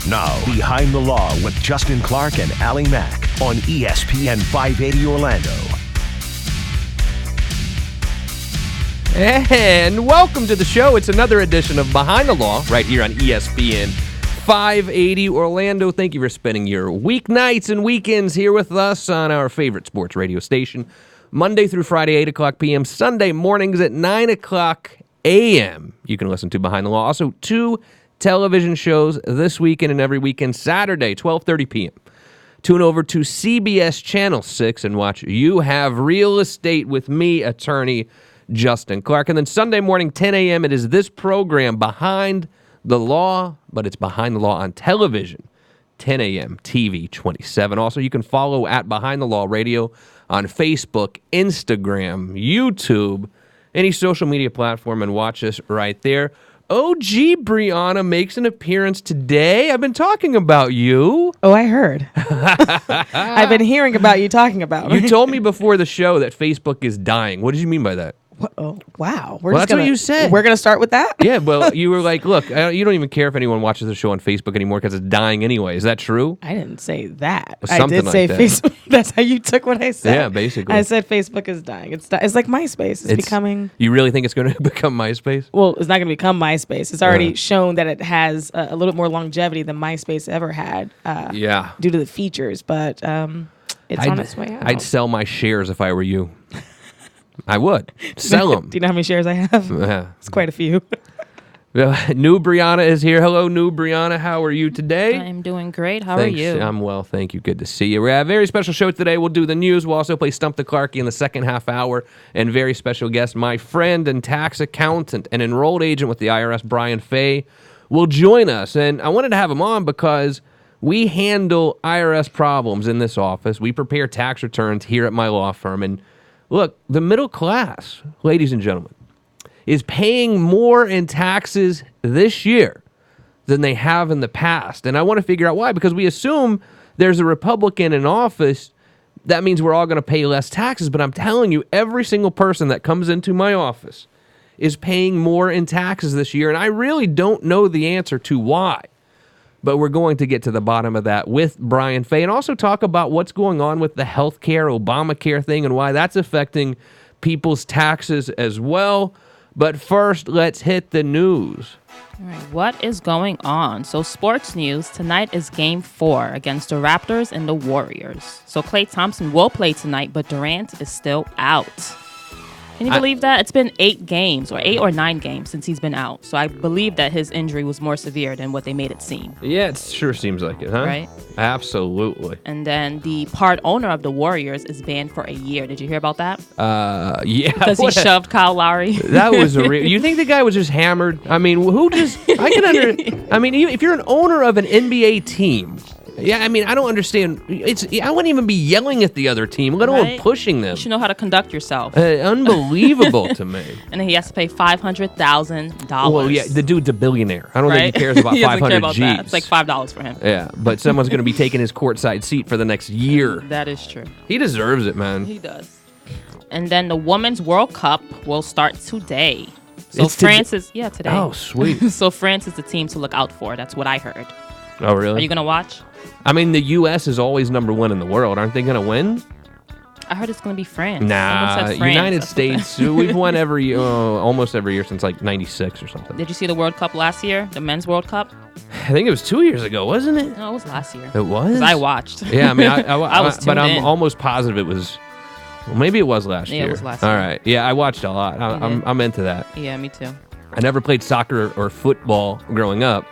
Now, Behind the Law with Justin Clark and Allie Mack on ESPN 580 Orlando. And welcome to the show. It's another edition of Behind the Law right here on ESPN 580 Orlando. Thank you for spending your weeknights and weekends here with us on our favorite sports radio station. Monday through Friday, 8 o'clock p.m. Sunday mornings at 9 o'clock a.m. You can listen to Behind the Law. Also, 2 television shows this weekend and every weekend. Saturday, 12:30 p.m. Tune over to CBS Channel 6 and watch You Have Real Estate with me, attorney Justin Clark. And then Sunday morning, 10 a.m., it is this program, Behind the Law, but it's Behind the Law on television, 10 a.m., TV 27. Also, you can follow at Behind the Law Radio on Facebook, Instagram, YouTube, any social media platform, and watch us right there. OG Brianna makes an appearance today. I've been talking about you. Oh, I heard. I've been hearing about you talking about me. You told me before the show that Facebook is dying. What did you mean by that? Oh, wow. That's what you said. We're going to start with that? Yeah, well, you were like, look, you don't even care if anyone watches the show on Facebook anymore because it's dying anyway. Is that true? I didn't say that. Something I did say like that. Facebook. That's how you took what I said. Yeah, basically. I said Facebook is dying. It's like MySpace. It's becoming... You really think it's going to become MySpace? Well, it's not going to become MySpace. It's already shown that it has a little bit more longevity than MySpace ever had. Due to the features, but it's on its way out. I'd sell my shares if I were you. I would. Sell them. Do you know how many shares I have? Yeah. It's quite a few. New Brianna is here. Hello, New Brianna. How are you today? I'm doing great. How Thanks. are you? I'm well, thank you. Good to see you. We have a very special show today. We'll do the news. We'll also play Stump the Clarkie in the second half hour. And very special guest, my friend and tax accountant and enrolled agent with the IRS, Brian Fay, will join us. And I wanted to have him on because we handle IRS problems in this office. We prepare tax returns here at my law firm. And look, the middle class, ladies and gentlemen, is paying more in taxes this year than they have in the past. And I want to figure out why, because we assume there's a Republican in office. That means we're all going to pay less taxes. But I'm telling you, every single person that comes into my office is paying more in taxes this year. And I really don't know the answer to why. But we're going to get to the bottom of that with Brian Fay and also talk about what's going on with the healthcare, Obamacare thing and why that's affecting people's taxes as well. But first, let's hit the news. All right, what is going on? So sports news, tonight is Game 4 against the Raptors and the Warriors. So Klay Thompson will play tonight, but Durant is still out. Can you believe that? It's been 8 games, or 8 or 9 games since he's been out. So I believe that his injury was more severe than what they made it seem. Yeah, it sure seems like it, huh? Right? Absolutely. And then the part owner of the Warriors is banned for a year. Did you hear about that? Yeah. Because he shoved Kyle Lowry. That was you think the guy was just hammered? I mean, who just... I mean, if you're an owner of an NBA team... Yeah, I mean, I don't understand. I wouldn't even be yelling at the other team, let alone pushing them. You should know how to conduct yourself. Unbelievable to me. And then he has to pay $500,000. Well, yeah, the dude's a billionaire. I don't think he cares about he doesn't 500 care about G's. that. It's like $5 for him. Yeah, but someone's going to be taking his courtside seat for the next year. That is true. He deserves it, man. He does. And then the Women's World Cup will start today. So France is today. Oh, sweet. So France is the team to look out for. That's what I heard. Oh, really? Are you going to watch? I mean, the U.S. is always number 1 in the world. Aren't they going to win? I heard it's going to be France. Nah, Someone said France. United States. We've won almost every year since like 96 or something. Did you see the World Cup last year? The Men's World Cup? I think it was 2 years ago, wasn't it? No, it was last year. It was? 'Cause I watched. Yeah, I mean, I was tuned but I'm in. almost positive it was. Well, maybe it was last year. Yeah, it was last All year. right. Yeah, I watched a lot. I'm into that. Yeah, me too. I never played soccer or football growing up,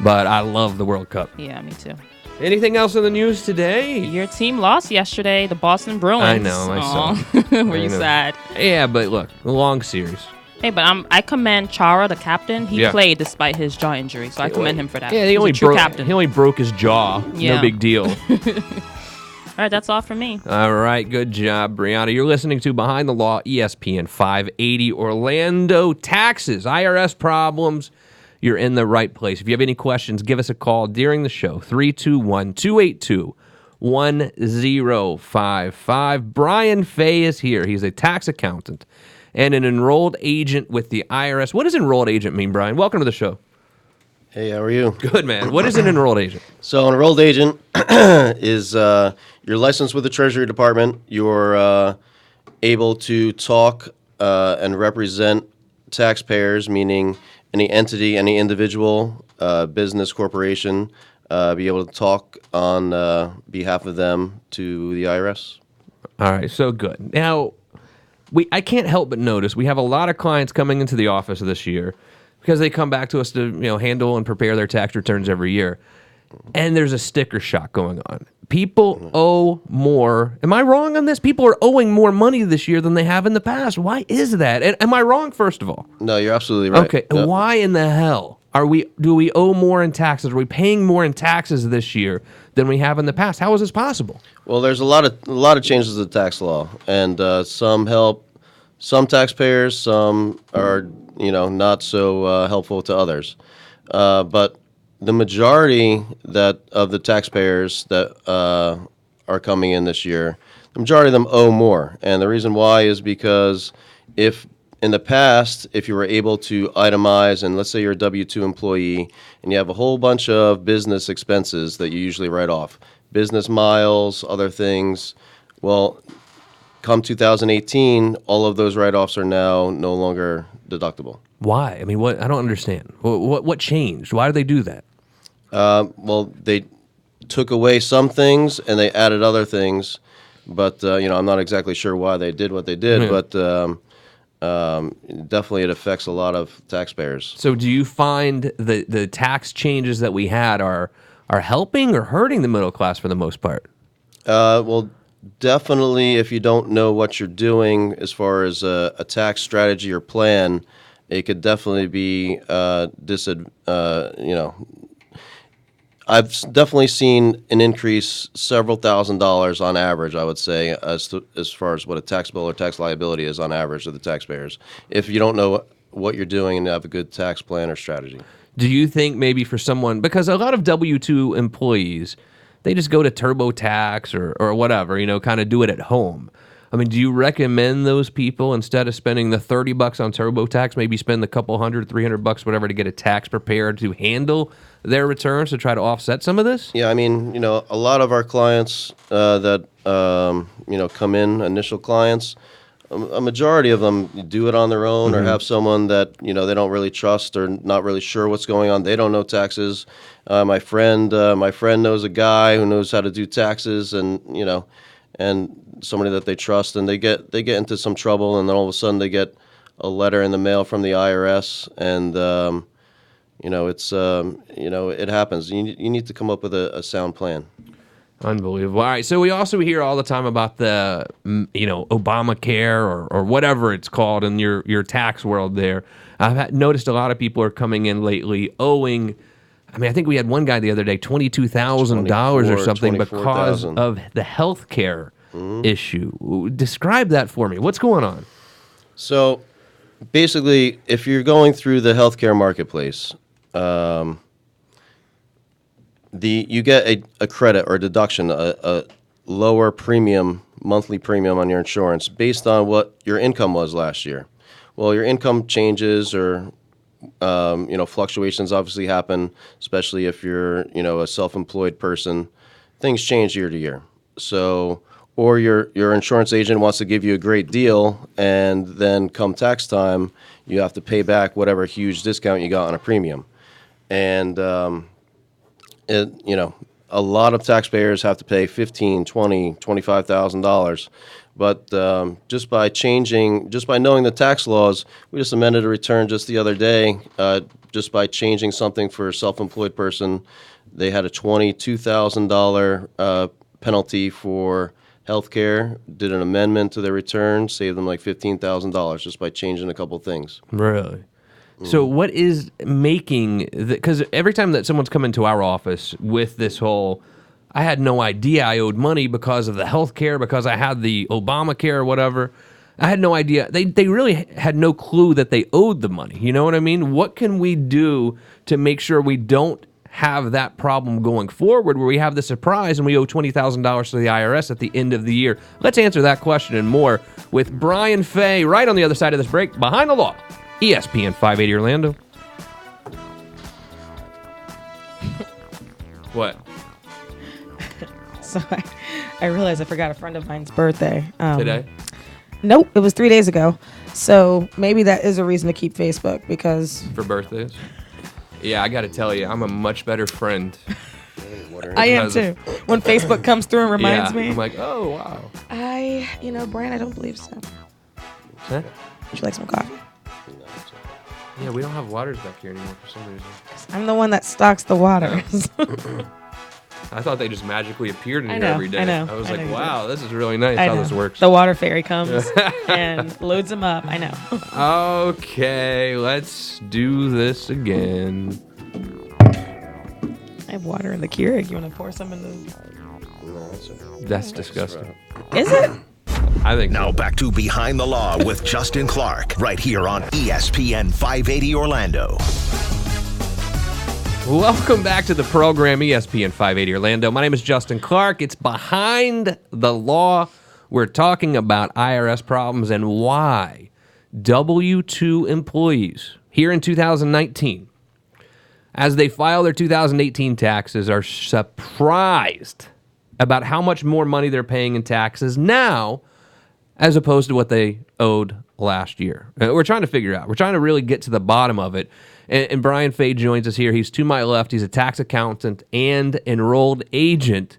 but I love the World Cup. Yeah, me too. Anything else in the news today? Your team lost yesterday, the Boston Bruins. I know, I saw. Were you sad? Yeah, but look, a long series. Hey, but I commend Chara, the captain. He played despite his jaw injury, so I commend him for that. Yeah, He's a true captain. He only broke his jaw. Yeah. No big deal. All right, that's all for me. All right, good job, Brianna. You're listening to Behind the Law, ESPN 580 Orlando. Taxes, IRS problems. You're in the right place. If you have any questions, give us a call during the show, 321-282-1055. Brian Fay is here. He's a tax accountant and an enrolled agent with the IRS. What does enrolled agent mean, Brian? Welcome to the show. Hey, how are you? Good, man. What is an enrolled agent? So an enrolled agent is you're licensed with the Treasury Department. You're able to talk and represent taxpayers, meaning any entity, any individual, business, corporation, be able to talk on behalf of them to the IRS. All right, so good. Now, I can't help but notice we have a lot of clients coming into the office this year because they come back to us to handle and prepare their tax returns every year. And there's a sticker shock going on. People owe more. Am I wrong on this? People are owing more money this year than they have in the past. Why is that? And am I wrong, first of all? No, you're absolutely right. Okay, Yep. Why in the hell do we owe more in taxes? Are we paying more in taxes this year than we have in the past? How is this possible? Well, there's a lot of changes to the tax law, and some help some taxpayers, some are not so helpful to others. But the majority of the taxpayers that are coming in this year, the majority of them owe more, and the reason why is because if in the past, if you were able to itemize, and let's say you're a W-2 employee, and you have a whole bunch of business expenses that you usually write off, business miles, other things, well, come 2018, all of those write-offs are now no longer deductible. Why? I mean, what? I don't understand. What changed? Why did they do that? Well, they took away some things, and they added other things, but, I'm not exactly sure why they did what they did, but... definitely it affects a lot of taxpayers. So do you find the tax changes that we had are helping or hurting the middle class for the most part? Well, definitely if you don't know what you're doing as far as a tax strategy or plan, it could definitely be I've definitely seen an increase several $1,000s on average, I would say, as far as what a tax bill or tax liability is on average of the taxpayers, if you don't know what you're doing and have a good tax plan or strategy. Do you think maybe for someone, because a lot of W-2 employees, they just go to TurboTax or whatever, kind of do it at home. I mean, do you recommend those people, instead of spending the $30 on TurboTax, maybe spend the couple $100, $300, whatever, to get a tax prepared to handle their returns to try to offset some of this? Yeah, I mean, a lot of our clients that come in, initial clients, a majority of them do it on their own or have someone that they don't really trust or not really sure what's going on. They don't know taxes. My friend knows a guy who knows how to do taxes, and somebody that they trust, and they get into some trouble, and then all of a sudden they get a letter in the mail from the IRS, and it happens. You need to come up with a sound plan. Unbelievable. All right, so we also hear all the time about the Obamacare or whatever it's called in your tax world there. I've noticed a lot of people are coming in lately owing, I mean, I think we had one guy the other day, $22,000 or something because of the health care issue. Describe that for me. What's going on? So basically, if you're going through the healthcare marketplace, you get a credit or a deduction, a lower monthly premium on your insurance based on what your income was last year. Well, your income changes or fluctuations obviously happen, especially if you're a self-employed person. Things change year to year. So, or your insurance agent wants to give you a great deal, and then come tax time, you have to pay back whatever huge discount you got on a premium. And a lot of taxpayers have to pay $15,000, $20,000, $25,000. But just by knowing the tax laws, we just amended a return just the other day. Just by changing something for a self-employed person, they had a $22,000 penalty for healthcare. Did an amendment to their return, saved them like $15,000 just by changing a couple things. Really? So what is making, because every time that someone's come into our office with this whole, I had no idea I owed money because of the health care, because I had the Obamacare or whatever. I had no idea. They really had no clue that they owed the money. You know what I mean? What can we do to make sure we don't have that problem going forward, where we have the surprise and we owe $20,000 to the IRS at the end of the year? Let's answer that question and more with Brian Fay right on the other side of this break. Behind the Law, ESPN 580 Orlando. What? So I realized I forgot a friend of mine's birthday. Today? Nope, it was 3 days ago. So maybe that is a reason to keep Facebook because For birthdays? Yeah, I got to tell you, I'm a much better friend. I am too. When Facebook comes through and reminds me. I'm like, oh, wow. Brian, I don't believe so. Huh? Would you like some coffee? Yeah, we don't have waters back here anymore for some reason. I'm the one that stocks the waters. I thought they just magically appeared in I here know, every day. I know, I was I like, know you wow, this is really nice I how know. this works. The water fairy comes and loads them up. I know. Okay, let's do this again. I have water in the Keurig. You want to pour some in the... That's disgusting. Is it? I think Now so. back to Behind the Law with Justin Clark, right here on ESPN 580 Orlando. Welcome back to the program, ESPN 580 Orlando. My name is Justin Clark. It's Behind the Law. We're talking about IRS problems and why W-2 employees here in 2019, as they file their 2018 taxes, are surprised about how much more money they're paying in taxes now as opposed to what they owed last year. We're trying to figure out. We're trying to really get to the bottom of it. And Brian Fay joins us here. He's to my left. He's a tax accountant and enrolled agent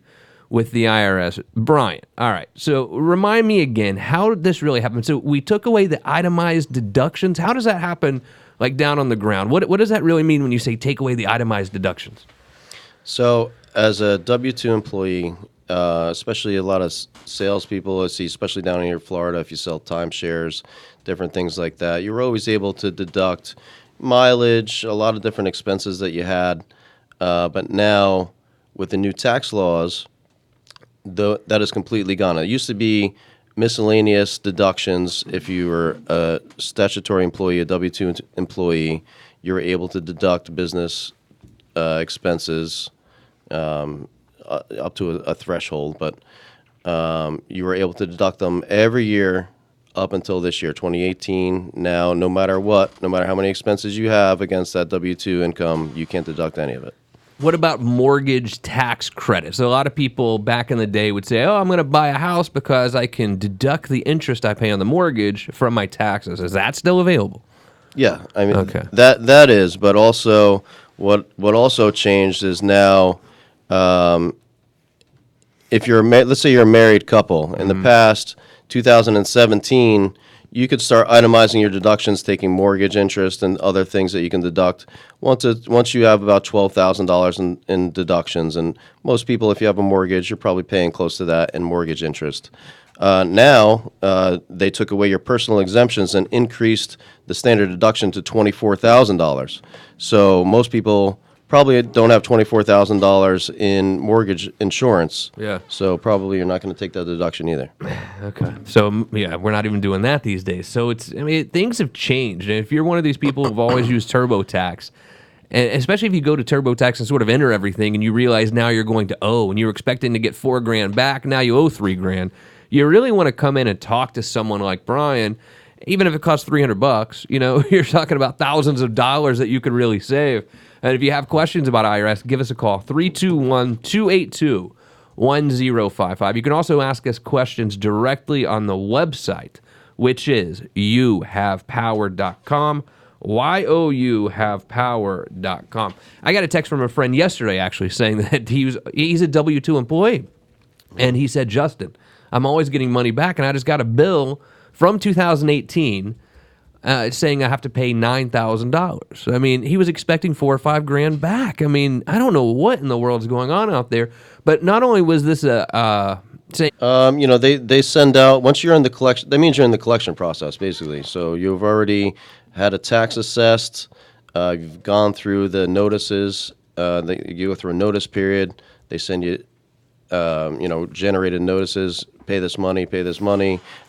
with the IRS. Brian, all right. So remind me again, how did this really happen? So we took away the itemized deductions. How does that happen, like down on the ground? What does that really mean when you say take away the itemized deductions? So as a W-2 employee, especially a lot of salespeople, I see, especially down here in Florida, if you sell timeshares, different things like that, you're always able to deduct mileage, a lot of different expenses that you had. But now, with the new tax laws, that is completely gone. It used to be miscellaneous deductions. If you were a statutory employee, a W-2 employee, you were able to deduct business expenses up to a threshold, but you were able to deduct them every year up until this year, 2018. Now, no matter what, no matter how many expenses you have against that W-2 income, you can't deduct any of it. What about mortgage tax credits? So a lot of people back in the day would say, oh, I'm going to buy a house because I can deduct the interest I pay on the mortgage from my taxes. Is that still available? Yeah, I mean, Okay. that is, but also what also changed is now, if you're let's say you're a married couple, in the past 2017, you could start itemizing your deductions, taking mortgage interest and other things that you can deduct once you have about $12,000 in deductions. And most people, if you have a mortgage, you're probably paying close to that in mortgage interest. Now, they took away your personal exemptions and increased the standard deduction to $24,000. So most people probably don't have $24,000 in mortgage insurance. Yeah. So probably you're not going to take that deduction either. Okay. So, yeah, we're not even doing that these days. So, things have changed. And if you're one of these people who've always used TurboTax, and especially if you go to TurboTax and sort of enter everything and you realize now you're going to owe and you're expecting to get $4,000 back, now you owe $3,000, you really want to come in and talk to someone like Brian. Even if it costs $300, you're talking about thousands of dollars that you could really save. And if you have questions about IRS, give us a call, 321-282-1055. You can also ask us questions directly on the website, which is youhavepower.com, youhavepower.com. I got a text from a friend yesterday, actually, saying that he's a W-2 employee. And he said, Justin, I'm always getting money back, and I just got a bill from 2018 saying I have to pay $9,000. I mean, he was expecting $4,000 or $5,000 back. I mean, I don't know what in the world's going on out there. But not only was this they send out, once you're in the collection, that means you're in the collection process, basically. So you've already had a tax assessed, you've gone through the notices, you go through a notice period, they send you, generated notices, pay this money,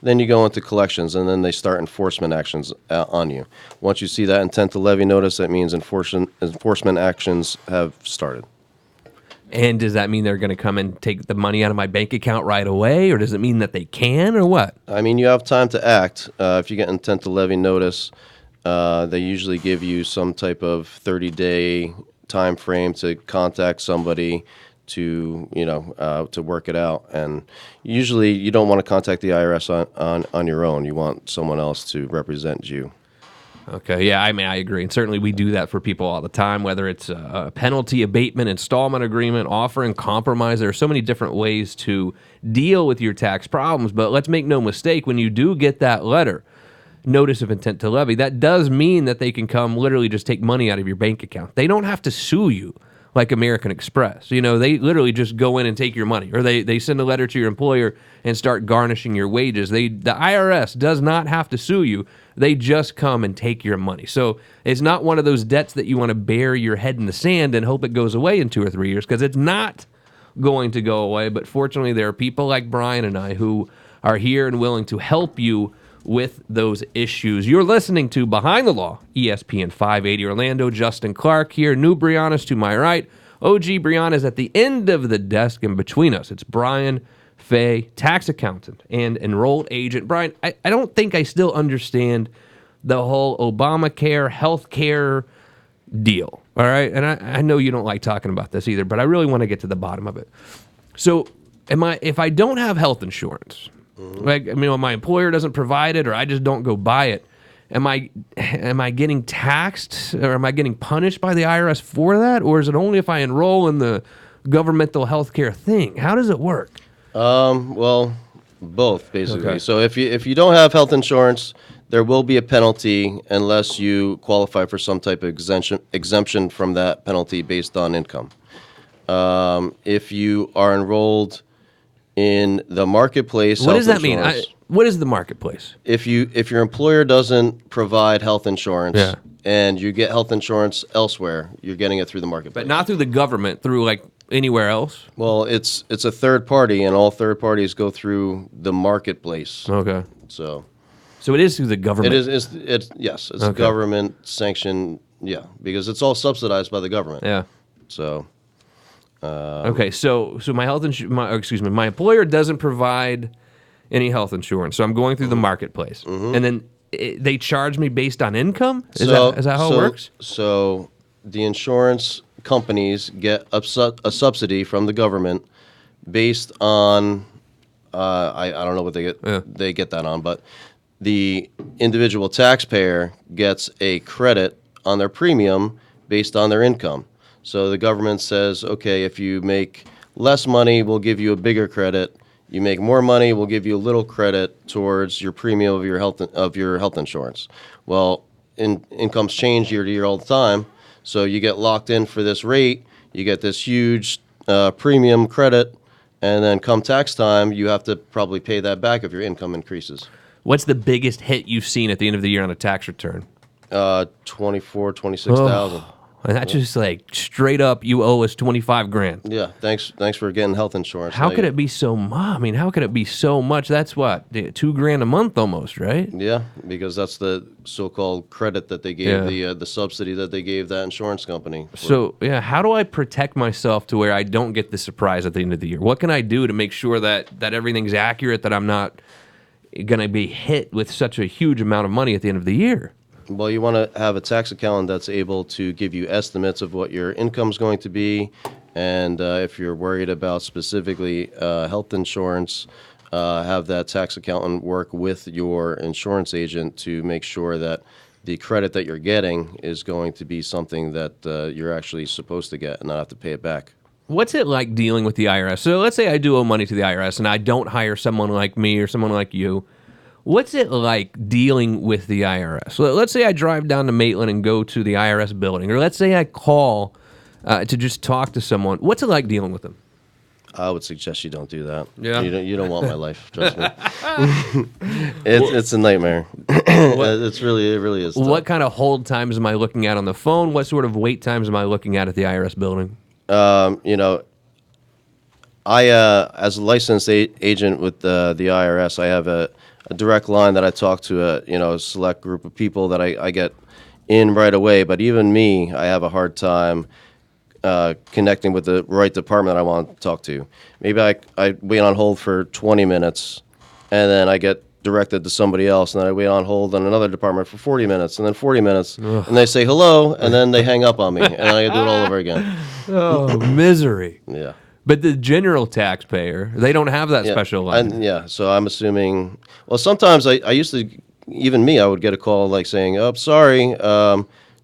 then you go into collections, and then they start enforcement actions on you. Once you see that intent to levy notice, that means enforcement actions have started. And does that mean they're going to come and take the money out of my bank account right away, or does it mean that they can, or what? I mean, you have time to act. If you get intent to levy notice, they usually give you some type of 30-day time frame to contact somebody to to work it out. And usually you don't want to contact the IRS on your own. You want someone else to represent you. Okay, yeah, I mean, I agree. And certainly we do that for people all the time, whether it's a penalty abatement, installment agreement, offer and compromise. There are so many different ways to deal with your tax problems. But let's make no mistake, when you do get that letter, notice of intent to levy, that does mean that they can come literally just take money out of your bank account. They don't have to sue you like American Express. They literally just go in and take your money, or they send a letter to your employer and start garnishing your wages. The IRS does not have to sue you. They just come and take your money. So it's not one of those debts that you want to bury your head in the sand and hope it goes away in 2 or 3 years, because it's not going to go away. But fortunately, there are people like Brian and I who are here and willing to help you with those issues. You're listening to Behind the Law, ESPN 580 Orlando. Justin Clark here. New Brianna's to my right. OG Brianna's at the end of the desk, and between us, it's Brian Fay, tax accountant and enrolled agent. Brian, I don't think I still understand the whole Obamacare healthcare deal. All right, and I know you don't like talking about this either, but I really want to get to the bottom of it. So, if I don't have health insurance, my employer doesn't provide it, or I just don't go buy it, am I getting taxed, or am I getting punished by the IRS for that, or is it only if I enroll in the governmental healthcare thing? How does it work? Well, both basically. Okay. So if you don't have health insurance, there will be a penalty unless you qualify for some type of exemption from that penalty based on income. If you are enrolled in the marketplace, what does that mean? What is the marketplace? If your employer doesn't provide health insurance, and you get health insurance elsewhere, you're getting it through the marketplace. But not through the government, through like anywhere else? Well, it's a third party, and all third parties go through the marketplace. Okay. So it is through the government. It's a government sanctioned, because it's all subsidized by the government. Yeah. So okay, so my employer doesn't provide any health insurance, so I'm going through the marketplace, and then they charge me based on income. Is that how it works? So the insurance companies get a subsidy from the government based on I don't know what they get that on, but the individual taxpayer gets a credit on their premium based on their income. So the government says, okay, if you make less money, we'll give you a bigger credit. You make more money, we'll give you a little credit towards your premium of your health insurance. Well, incomes change year to year all the time. So you get locked in for this rate, you get this huge premium credit, and then come tax time, you have to probably pay that back if your income increases. What's the biggest hit you've seen at the end of the year on a tax return? $26,000. And that's just like straight up, you owe us $25,000. Yeah, thanks for getting health insurance. How could it be so much? I mean, how could it be so much? That's what, $2,000 a month almost, right? Yeah, because that's the so-called credit that they gave, the subsidy that they gave that insurance company. So, how do I protect myself to where I don't get the surprise at the end of the year? What can I do to make sure that everything's accurate, that I'm not going to be hit with such a huge amount of money at the end of the year? Well, you want to have a tax accountant that's able to give you estimates of what your income's going to be, and if you're worried about specifically health insurance, have that tax accountant work with your insurance agent to make sure that the credit that you're getting is going to be something that you're actually supposed to get and not have to pay it back. What's it like dealing with the IRS? So let's say I do owe money to the IRS and I don't hire someone like me or someone like you. What's it like dealing with the IRS? So let's say I drive down to Maitland and go to the IRS building, or let's say I call to just talk to someone. What's it like dealing with them? I would suggest you don't do that. Yeah. You don't want my life, trust me. It's a nightmare. It really is tough. What kind of hold times am I looking at on the phone? What sort of wait times am I looking at the IRS building? I as a licensed agent with the IRS, I have a direct line that I talk to a select group of people that I get in right away. But even me, I have a hard time connecting with the right department I want to talk to. Maybe I wait on hold for 20 minutes, and then I get directed to somebody else, and then I wait on hold on another department for 40 minutes, and then 40 minutes, and they say hello, and then they hang up on me, and I do it all over again. Oh, misery. Yeah. But the general taxpayer, they don't have that special line. So I'm assuming. Well, sometimes I used to, even me, I would get a call like saying, "Oh, sorry,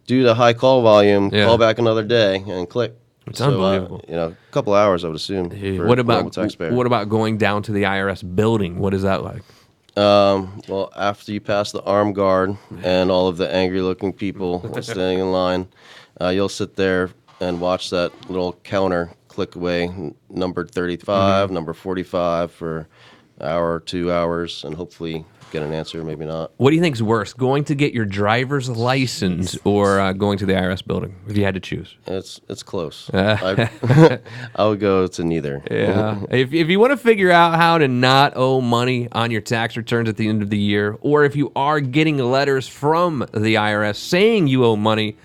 due to high call volume, call back another day," and click. It's unbelievable. A couple of hours, I would assume. For What a normal about taxpayer. what about going down to the IRS building? What is that like? Well, after you pass the armed guard and all of the angry-looking people standing in line, you'll sit there and watch that little counter click away, number 35, number 45 for an hour or 2 hours, and hopefully get an answer, maybe not. What do you think is worse, going to get your driver's license or going to the IRS building, if you had to choose? It's close. I would go to neither. Yeah. If you want to figure out how to not owe money on your tax returns at the end of the year, or if you are getting letters from the IRS saying you owe money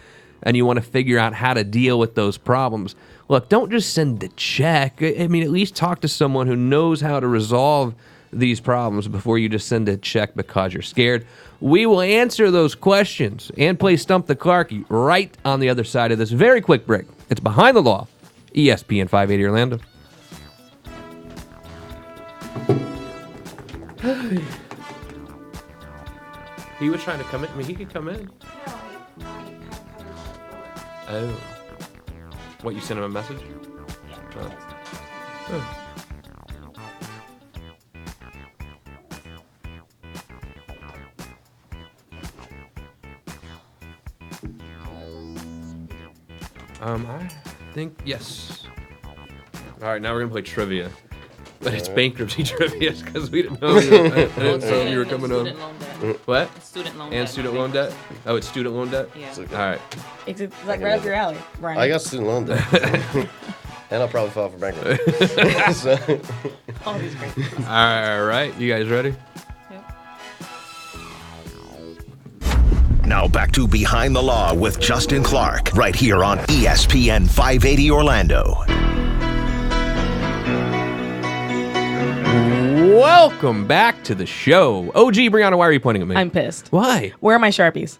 and you want to figure out how to deal with those problems, look, don't just send the check. I mean, at least talk to someone who knows how to resolve these problems before you just send a check because you're scared. We will answer those questions and play Stump the Clarkie right on the other side of this very quick break. It's Behind the Law, ESPN 580 Orlando. He was trying to come in. I mean, he could come in. Oh. What, you sent him a message? Oh. I think, yes. All right, now we're going to play trivia. But it's bankruptcy trivia because we didn't know you were coming on. What? Student loan and debt. student loan debt? Oh, it's student loan debt? Yeah. Okay. All right. It's like right up your alley, Ryan. I got student loan debt. And I'll probably file for bankruptcy. So. All these great things. All right. You guys ready? Now back to Behind the Law with Justin Clark, right here on ESPN 580 Orlando. Welcome back to the show. OG, Brianna, why are you pointing at me? I'm pissed. Why? Where are my Sharpies?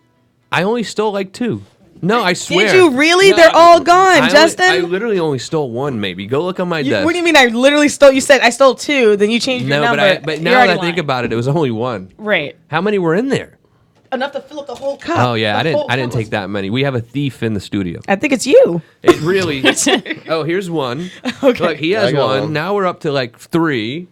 I only stole like 2. No, I swear. Did you really? No, They're all gone, Justin. I literally only stole 1, maybe. Go look on my desk. What do you mean I literally stole? You said I stole 2, then you changed your number. But now You're that I already think lying. about it, it was only 1. Right. How many were in there? Enough to fill up the whole cup. Oh yeah, I The whole didn't cup take was- that many. We have a thief in the studio. I think it's you. It really. Oh, here's 1. Okay. Look, he Yeah, has I got 1. one. Now we're up to like 3.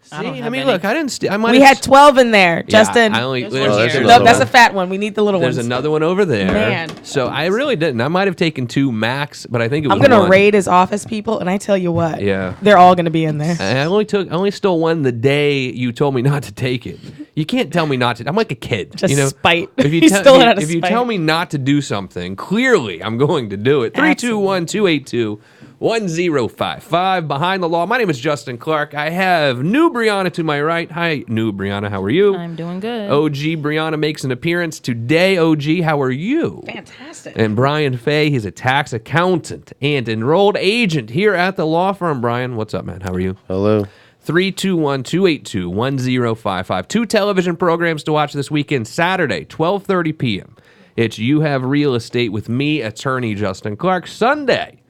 I don't See, have any. look, I didn't steal. I might We have had 12 in there, Yeah, Justin. I only. There's There's, one there's here. another No, that's one. a fat one. We need the little there's ones. another one over there. Man. So I really didn't. I might have taken 2 max, but I think it was I'm gonna 1. raid his office people, and I tell you what, Yeah. they're all gonna be in there. I only stole 1 the day you told me not to take it. You can't tell me not to. I'm like a kid. Just you know? spite. If you He tell stole it out of if you spite. tell me not to do something, clearly I'm going to do it. 321-282-1055 Behind the Law. My name is Justin Clark. I have new Brianna to my right. Hi, new Brianna. How are you? I'm doing good. OG Brianna makes an appearance today. OG, how are you? Fantastic. And Brian Fay, he's a tax accountant and enrolled agent here at the law firm. Brian, what's up, man? How are you? Hello. 321-282-1055. 2 television programs to watch this weekend. Saturday, 12:30 p.m. It's You Have Real Estate with me, attorney Justin Clark. Sunday,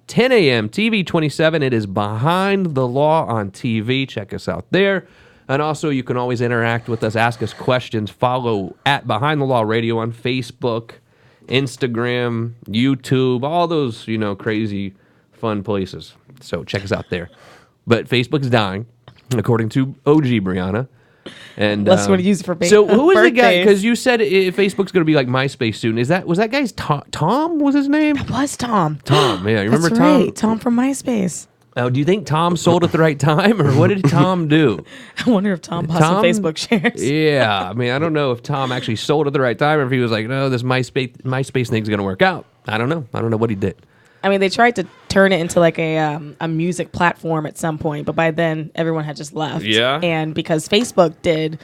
10 a.m., TV 27. It is Behind the Law on TV. Check us out there. And also, you can always interact with us, ask us questions. Follow at Behind the Law Radio on Facebook, Instagram, YouTube, all those, crazy, fun places. So check us out there. But Facebook's dying, according to OG Brianna. And Unless you want to use it for So who is the guy? birthdays. Because you said Facebook's going to be like MySpace soon. Was that guy's Tom? Was his name? It was Tom. Tom. Yeah, you remember That's Tom? right. Tom from MySpace. Oh, do you think Tom sold at the right time, or what did Tom do? I wonder if Tom bought some Facebook shares. Yeah, I mean, I don't know if Tom actually sold at the right time, or if he was like, no, this MySpace thing's going to work out. I don't know. I don't know what he did. I mean, they tried to turn it into like a music platform at some point, but by then everyone had just left. Yeah. And because Facebook did,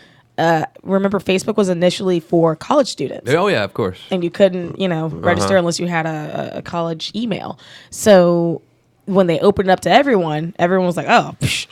remember Facebook was initially for college students. Oh yeah, of course. And you couldn't, register unless you had a college email. So when they opened it up to everyone was like, oh, psh,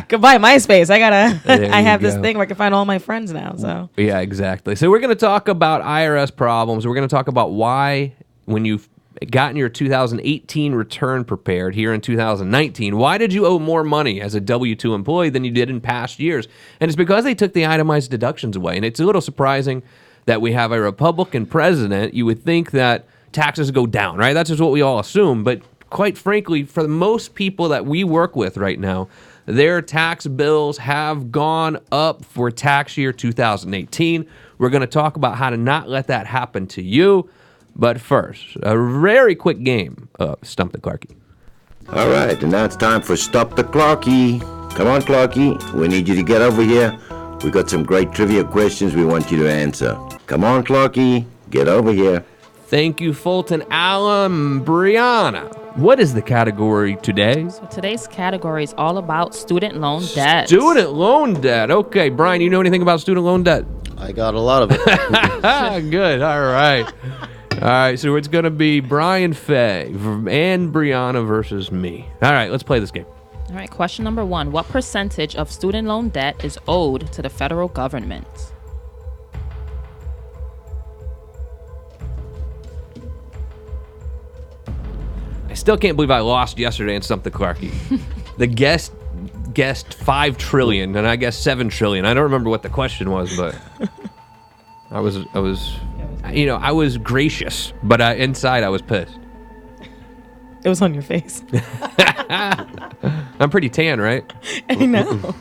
Goodbye, MySpace. I have this go. thing where I can find all my friends now. So Yeah, exactly. So we're going to talk about IRS problems. We're going to talk about why, when you've gotten your 2018 return prepared here in 2019, why did you owe more money as a W-2 employee than you did in past years? And it's because they took the itemized deductions away. And it's a little surprising that we have a Republican president. You would think that taxes go down, right? That's just what we all assume. But quite frankly, for most people that we work with right now, their tax bills have gone up for tax year 2018. We're going to talk about how to not let that happen to you. But first, a very quick game of Stump the Clarkie. All right, and now it's time for Stump the Clarkie. Come on, Clarkie. We need you to get over here. We got some great trivia questions we want you to answer. Come on, Clarkie. Get over here. Thank you, Fulton Allen. Brianna, what is the category today? So today's category is all about student loan debt. Student loan debt. Okay, Brian, you know anything about student loan debt? I got a lot of it. Good. All right. All right, so it's going to be Brian Fay and Brianna versus me. All right, let's play this game. All right, question number 1. What percentage of student loan debt is owed to the federal government? I still can't believe I lost yesterday in Stump the Clarkie. The guest guessed 5 trillion, and I guessed 7 trillion. I don't remember what the question was, but I was gracious, but inside I was pissed. it was on your face. I'm pretty tan, right? I know.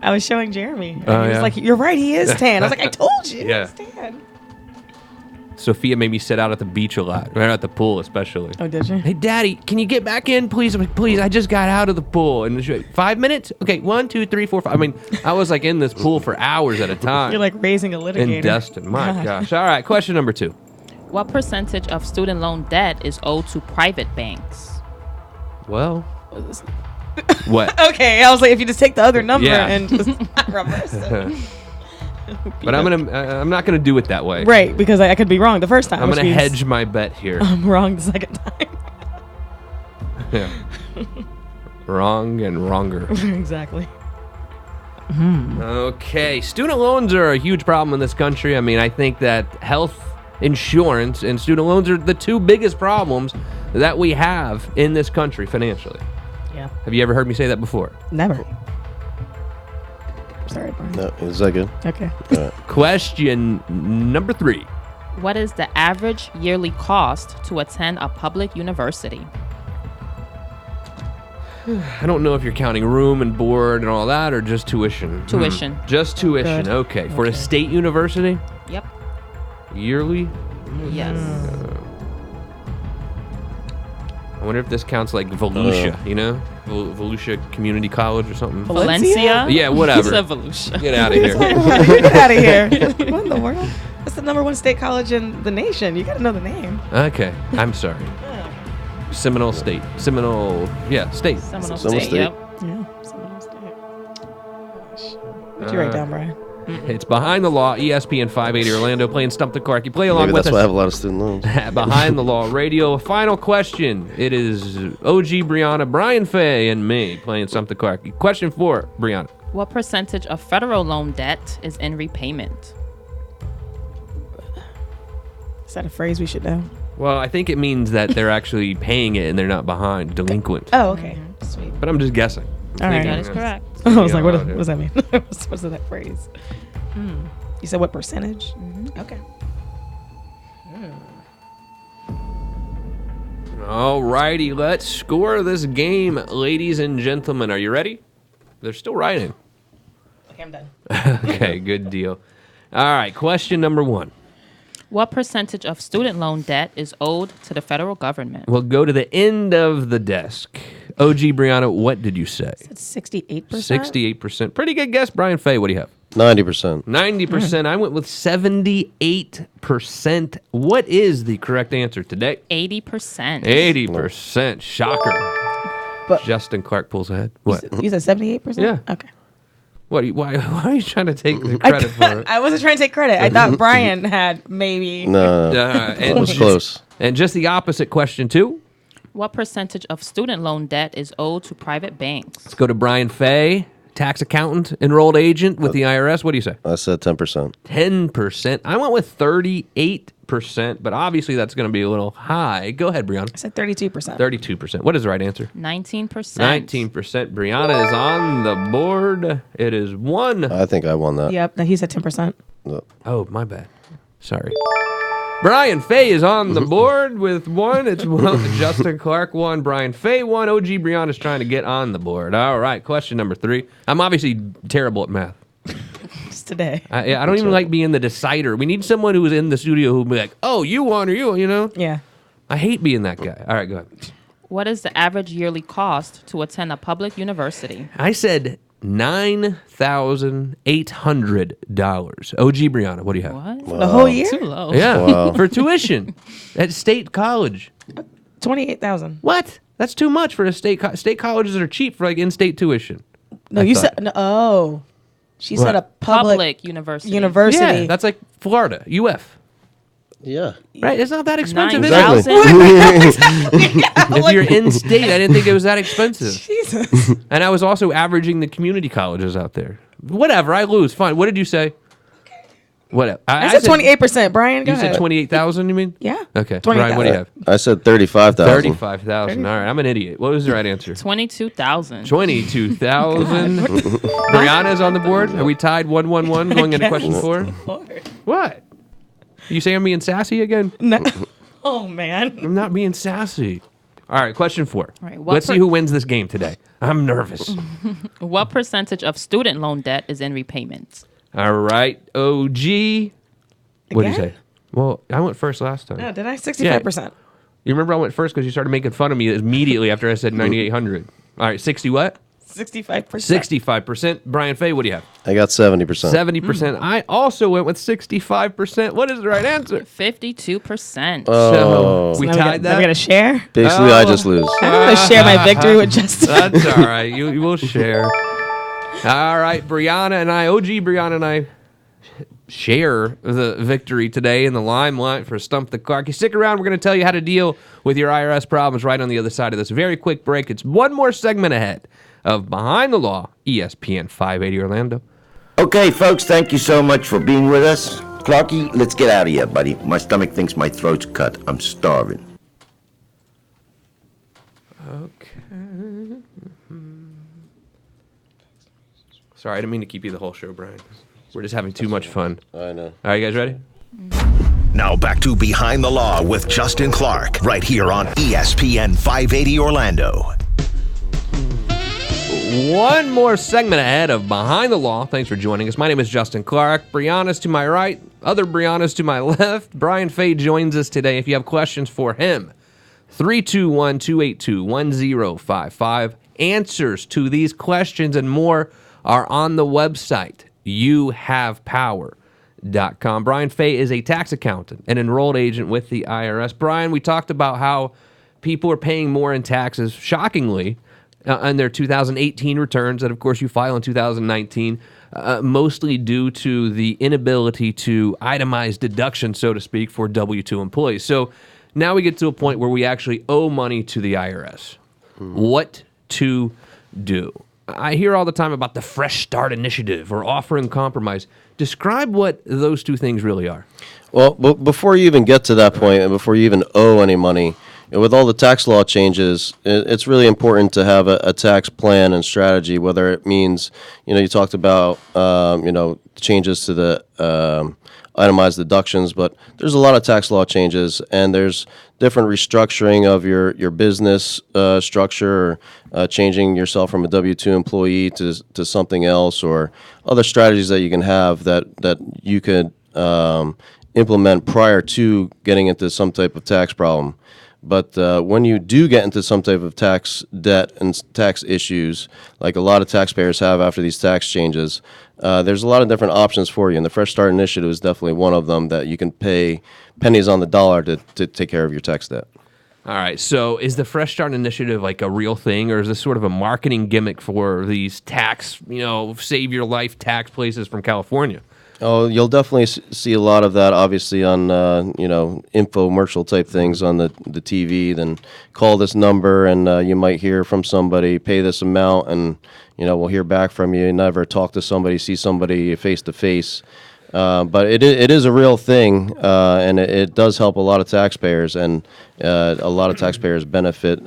I was showing Jeremy. And Oh, he was yeah. like, "You're right. He is tan." I was like, "I told you. Yeah. He's tan." Sophia made me sit out at the beach a lot, right at the pool especially. Oh, did you? Hey, Daddy, can you get back in, please? I'm like, please, I just got out of the pool. And she's like, 5 minutes? Okay, 1, 2, 3, 4, 5. I mean, I was like in this pool for hours at a time. You're like raising a litigator. in Destin. My gosh. All right, question number 2. What percentage of student loan debt is owed to private banks? Well, what? Okay, I was like, if you just take the other number Yeah. and just reverse it. But I'm not gonna do it that way. Right, because I could be wrong the first time. I'm which gonna means hedge my bet here. I'm wrong the second time. Yeah. Wrong and wronger. Exactly. Okay, student loans are a huge problem in this country. I mean, I think that health insurance and student loans are the 2 biggest problems that we have in this country financially. Yeah. Have you ever heard me say that before? Never. Sorry, Brian. No, is that good? Okay. Question number 3. What is the average yearly cost to attend a public university? I don't know if you're counting room and board and all that or just tuition. Tuition. Just tuition. good. Okay. For a state university, Yep. yearly? Yes. I wonder if this counts like Volusia, you know? Volusia Community College or something. Valencia? Yeah, whatever. It's a Volusia. Get out of here. Get out of here. What in the world? That's the #1 state college in the nation. You got to know the name. Okay, I'm sorry. Seminole State. Seminole, State. Seminole Seminole State. State. Yep. Yeah. Seminole State. What'd you write down, Brian? It's Behind the Law, ESPN 580 Orlando, playing Stump the Clarkie. Play along Maybe with that's why I have us. a lot of student loans. Behind the Law Radio. Final question. It is OG Brianna, Brian Fay, and me playing Stump the Clarkie. Question 4, Brianna. What percentage of federal loan debt is in repayment? Is that a phrase we should know? Well, I think it means that they're actually paying it and they're not behind, delinquent. Oh, okay. Sweet. But I'm just guessing. All right. That is correct. I was like, what Yeah, does that mean? What's that phrase? You said what percentage? Okay. All righty, let's score this game, ladies and gentlemen. Are you ready? They're still writing. Okay, I'm done. Okay, good deal. All right, question number 1. What percentage of student loan debt is owed to the federal government? We'll go to the end of the desk. OG Brianna, what did you say? It's 68%. 68%. Pretty good guess. Brian Fay, what do you have? 90%. 90%. I went with 78%. What is the correct answer today? 80%. 80%. Shocker. But- Justin Clark pulls ahead. What? You said 78%? Yeah. Okay. What? Why are you trying to take the credit for it? I wasn't trying to take credit. I thought Brian had maybe. No, and, it was close. and just the opposite, question 2. What percentage of student loan debt is owed to private banks? Let's go to Brian Fay, tax accountant, enrolled agent with the IRS. What do you say? I said 10%. 10%. I went with 38%, but obviously that's going to be a little high. Go ahead, Brianna. I said 32%. 32%. What is the right answer? 19%. 19%. Brianna is on the board. It is one. I think I won that. Yep, no, he said 10%. Oh, my bad. Sorry. Brian Fay is on the board with one. It's one. Justin Clark won. Brian Fay won. OG Brianna's trying to get on the board. All right. Question number 3. I'm obviously terrible at math. Just today. I don't even like being the decider. We need someone who's in the studio who'll be like, oh, you won or you know? Yeah. I hate being that guy. All right, go ahead. What is the average yearly cost to attend a public university? I said $9,800. OG Brianna, what do you have? What? The whole year? Too low. Yeah, for tuition at State College. 28,000. What? That's too much for a state colleges are cheap for like in-state tuition. No, you said no, oh. She What? said a Public university. university. Yeah, that's like Florida, UF. Yeah. Right? It's not that expensive, is it? 9,000. If you're in-state, I didn't think it was that expensive. Jesus. And I was also averaging the community colleges out there. Whatever, I lose. Fine. What did you say? Whatever. I said 28%. Brian, go You ahead. said 28,000, you mean? Yeah. Okay. 28,000. Brian, what do you have? I said 35,000. 35,000. All right, I'm an idiot. What was the right answer? 22,000. 22,000. Brianna's on the board. Are we tied 1-1-1 going into question 4? What? You say I'm being sassy again? No. Oh, man. I'm not being sassy. All right, question 4. All right, Let's see who wins this game today. I'm nervous. What percentage of student loan debt is in repayments? All right, OG. What did you Again? say? Well, I went first last time. No, did I? 65%. You remember I went first because you started making fun of me immediately after I said 9,800. All right, 60 what? 65%. 65%. Brian Fay, what do you have? I got 70%. 70%. I also went with 65%. What is the right answer? 52%. So we Now tied Now we got that. to share. Basically, I just lose. I'm going to share my victory with Justin. That's all right. You will share. All right, Brianna and I, OG Brianna and I share the victory today in the limelight for Stump the Clark. You stick around. We're going to tell you how to deal with your IRS problems right on the other side of this very quick break. It's one more segment ahead of Behind the Law, ESPN 580 Orlando. Okay, folks, thank you so much for being with us. Clarky, let's get out of here, buddy. My stomach thinks my throat's cut. I'm starving. Okay. Sorry, I didn't mean to keep you the whole show, Brian. We're just having too much fun. I know. All right, you guys ready? Now back to Behind the Law with Justin Clark, right here on ESPN 580 Orlando. One more segment ahead of Behind the Law. Thanks for joining us. My name is Justin Clark. Brianna's to my right, other Brianna's to my left. Brian Fay joins us today. If you have questions for him, 321-282-1055. Answers to these questions and more are on the website, youhavepower.com. Brian Fay is a tax accountant, an enrolled agent with the IRS. Brian, we talked about how people are paying more in taxes, shockingly, on their 2018 returns that, of course, you file in 2019, mostly due to the inability to itemize deduction, so to speak, for W-2 employees. So now we get to a point where we actually owe money to the IRS. What to do? I hear all the time about the Fresh Start Initiative or offering compromise. Describe what those two things really are. Well, before you even get to that point and before you even owe any money, with all the tax law changes, it's really important to have a tax plan and strategy, whether it means, you talked about, changes to the itemized deductions, but there's a lot of tax law changes, and there's different restructuring of your business structure, or changing yourself from a W-2 employee to something else, or other strategies that you can have that you could implement prior to getting into some type of tax problem. But when you do get into some type of tax debt and tax issues, like a lot of taxpayers have after these tax changes, there's a lot of different options for you. And the Fresh Start Initiative is definitely one of them that you can pay pennies on the dollar to take care of your tax debt. All right, so is the Fresh Start Initiative like a real thing, or is this sort of a marketing gimmick for these tax, save your life tax places from California? Oh, you'll definitely see a lot of that, obviously, on infomercial type things on the TV. Then call this number, and you might hear from somebody, pay this amount, and we'll hear back from you. Never talk to somebody, see somebody face to face. But it is a real thing, and it does help a lot of taxpayers, and a lot of taxpayers benefit.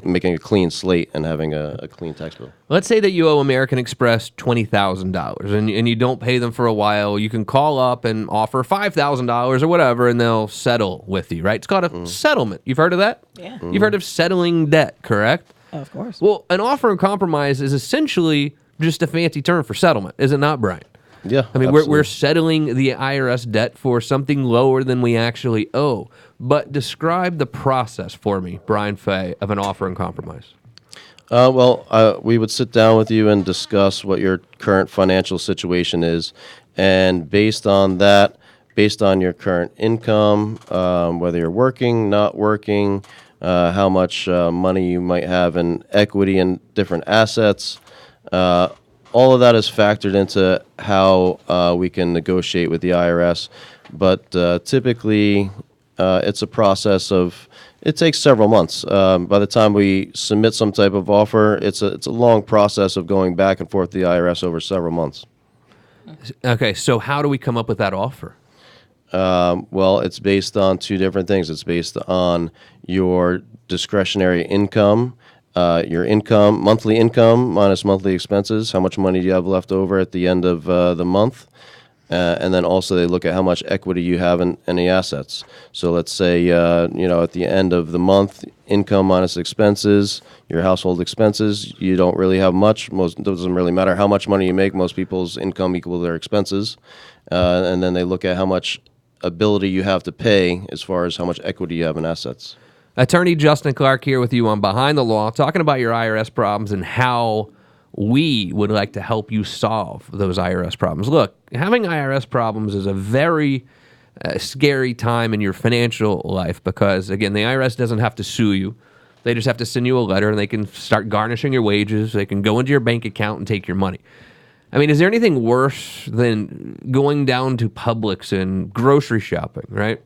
Making a clean slate and having a clean tax bill. Let's say that you owe American Express $20,000 and you don't pay them for a while. You can call up and offer $5,000 or whatever, and they'll settle with you, right? It's called a settlement. You've heard of that? Yeah. You've heard of settling debt, correct? Of course. Well, an offer and compromise is essentially just a fancy term for settlement, is it not, Brian? Yeah, I mean, we're settling the IRS debt for something lower than we actually owe. But describe the process for me, Brian Fay, of an offer and compromise. We would sit down with you and discuss what your current financial situation is. And based on that, based on your current income, whether you're working, not working, how much money you might have in equity and different assets, all of that is factored into how we can negotiate with the IRS. But typically, it's a process it takes several months. By the time we submit some type of offer, it's a long process of going back and forth to the IRS over several months. Okay, so how do we come up with that offer? It's based on two different things. It's based on your discretionary income, your income, monthly income minus monthly expenses. How much money do you have left over at the end of the month? And then also they look at how much equity you have in any assets. So let's say, at the end of the month, income minus expenses, your household expenses, you don't really have much. It doesn't really matter how much money you make. Most people's income equals their expenses. And then they look at how much ability you have to pay as far as how much equity you have in assets. Attorney Justin Clark here with you on Behind the Law, talking about your IRS problems and how we would like to help you solve those IRS problems. Look, having IRS problems is a very scary time in your financial life because, again, the IRS doesn't have to sue you. They just have to send you a letter, and they can start garnishing your wages. They can go into your bank account and take your money. I mean, is there anything worse than going down to Publix and grocery shopping, right?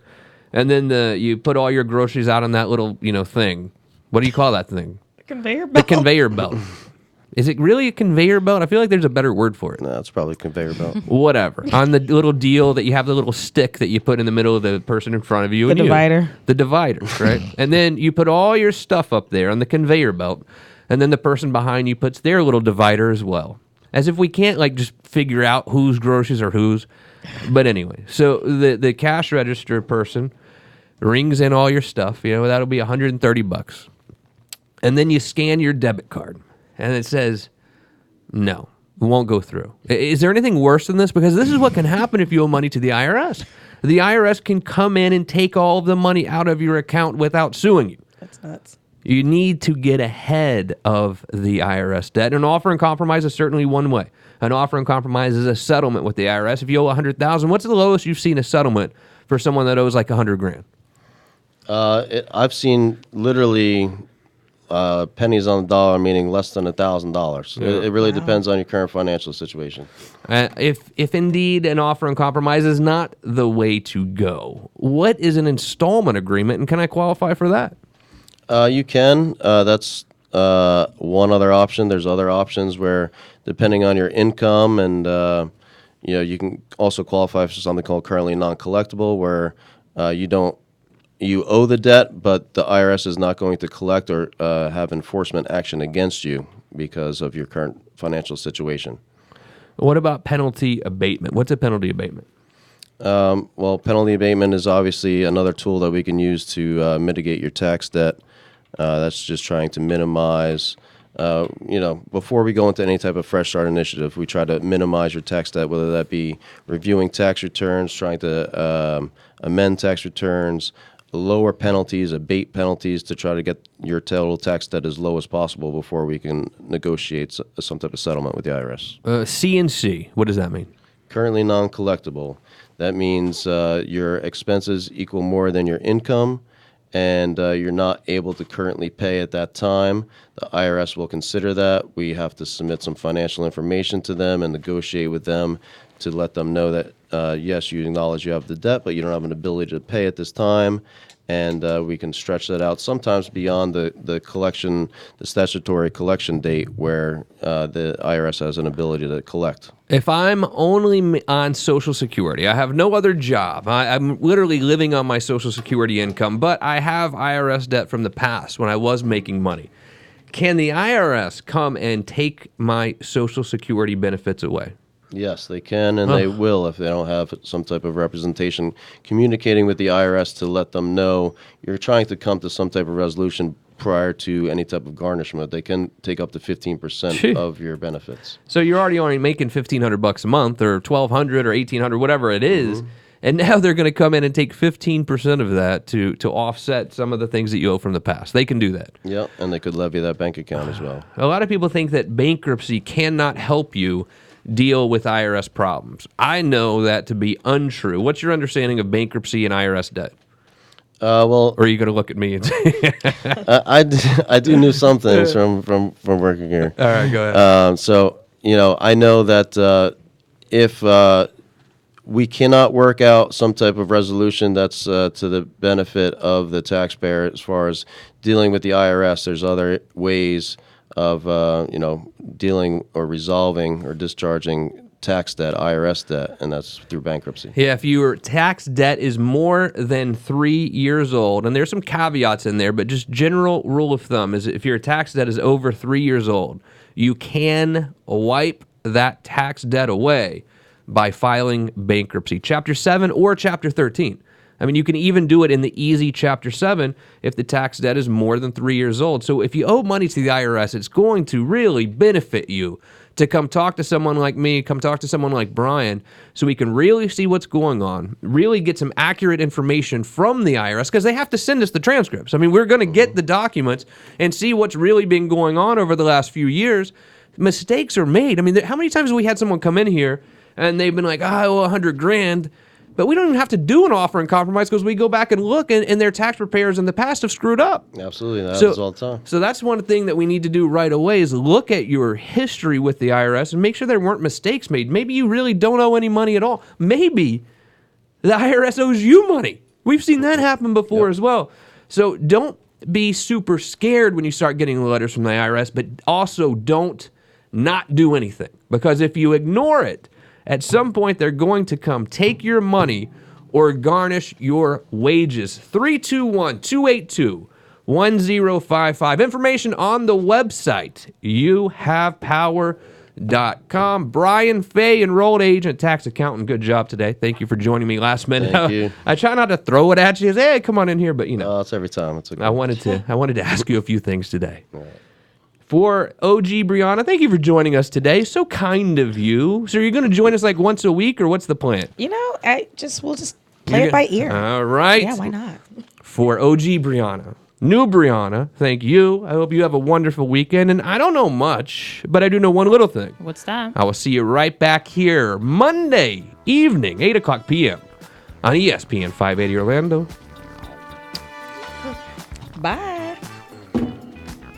And then you put all your groceries out on that little, thing. What do you call that thing? Conveyor belt. The conveyor belt. Is it really a conveyor belt? I feel like there's a better word for it. No, it's probably a conveyor belt. Whatever. On the little deal that you have the little stick that you put in the middle of the person in front of you. The divider. The divider, right? And then you put all your stuff up there on the conveyor belt, and then the person behind you puts their little divider as well. As if we can't, just figure out whose groceries are whose. But anyway, so the cash register person rings in all your stuff. That'll be $130. And then you scan your debit card. And it says, no, it won't go through. Is there anything worse than this? Because this is what can happen if you owe money to the IRS. The IRS can come in and take all of the money out of your account without suing you. That's nuts. You need to get ahead of the IRS debt. An offer and compromise is certainly one way. An offer and compromise is a settlement with the IRS. If you owe $100,000, what's the lowest you've seen a settlement for someone that owes like $100,000? I've seen literally pennies on the dollar, meaning less than $1,000. It really depends on your current financial situation. If indeed an offer and compromise is not the way to go, what is an installment agreement, and can I qualify for that? You can. That's one other option. There's other options where, depending on your income, and you can also qualify for something called currently non-collectible, where you owe the debt, but the IRS is not going to collect or have enforcement action against you because of your current financial situation. What about penalty abatement? What's a penalty abatement? Penalty abatement is obviously another tool that we can use to mitigate your tax debt. That's just trying to minimize, before we go into any type of fresh start initiative, we try to minimize your tax debt, whether that be reviewing tax returns, trying to amend tax returns, lower penalties, abate penalties to try to get your total tax debt as low as possible before we can negotiate some type of settlement with the IRS. C&C, what does that mean? Currently non-collectible. That means your expenses equal more than your income, and you're not able to currently pay at that time. The IRS will consider that. We have to submit some financial information to them and negotiate with them to let them know that, yes, you acknowledge you have the debt, but you don't have an ability to pay at this time. And we can stretch that out sometimes beyond the collection, the statutory collection date where the IRS has an ability to collect. If I'm only on Social Security, I have no other job, I'm literally living on my Social Security income, but I have IRS debt from the past when I was making money. Can the IRS come and take my Social Security benefits away? Yes, they can, and they will if they don't have some type of representation communicating with the IRS to let them know you're trying to come to some type of resolution prior to any type of garnishment. They can take up to 15% of your benefits. So you're already making $1,500 a month, or $1,200 or $1,800, whatever it is, and now they're going to come in and take 15% of that to offset some of the things that you owe from the past. They can do that. Yep, and they could levy that bank account as well. A lot of people think that bankruptcy cannot help you deal with IRS problems. I know that to be untrue. What's your understanding of bankruptcy and IRS debt? Well, or are you going to look at me and say, I do know some things from working here. All right, go ahead. So, I know that if we cannot work out some type of resolution that's to the benefit of the taxpayer as far as dealing with the IRS, there's other ways of dealing or resolving or discharging tax debt, IRS debt, and that's through bankruptcy. Yeah, if your tax debt is more than 3 years old, and there's some caveats in there, but just general rule of thumb is if your tax debt is over 3 years old, you can wipe that tax debt away by filing bankruptcy. Chapter 7 or Chapter 13. I mean, you can even do it in the easy Chapter 7 if the tax debt is more than 3 years old. So if you owe money to the IRS, it's going to really benefit you to come talk to someone like me, come talk to someone like Brian, so we can really see what's going on, really get some accurate information from the IRS, because they have to send us the transcripts. I mean, we're going to get the documents and see what's really been going on over the last few years. Mistakes are made. I mean, how many times have we had someone come in here and they've been like, I owe $100,000, but we don't even have to do an offer in compromise because we go back and look, and their tax preparers in the past have screwed up. Absolutely, that happens all the time. So that's one thing that we need to do right away is look at your history with the IRS and make sure there weren't mistakes made. Maybe you really don't owe any money at all. Maybe the IRS owes you money. We've seen that happen before as well. So don't be super scared when you start getting letters from the IRS, but also don't not do anything, because if you ignore it, at some point, they're going to come take your money or garnish your wages. 321-282-1055. Information on the website, youhavepower.com. Brian Fay, enrolled agent, tax accountant. Good job today. Thank you for joining me last minute. Thank you. I try not to throw it at you. Hey, come on in here, but it's every time. It's okay. I wanted to ask you a few things today. All right. For OG Brianna, thank you for joining us today. So kind of you. So are you going to join us like once a week, or what's the plan? We'll just play it by ear. All right. Yeah, why not? For OG Brianna, new Brianna, thank you. I hope you have a wonderful weekend. And I don't know much, but I do know one little thing. What's that? I will see you right back here Monday evening, 8 o'clock p.m. on ESPN 580 Orlando. Bye.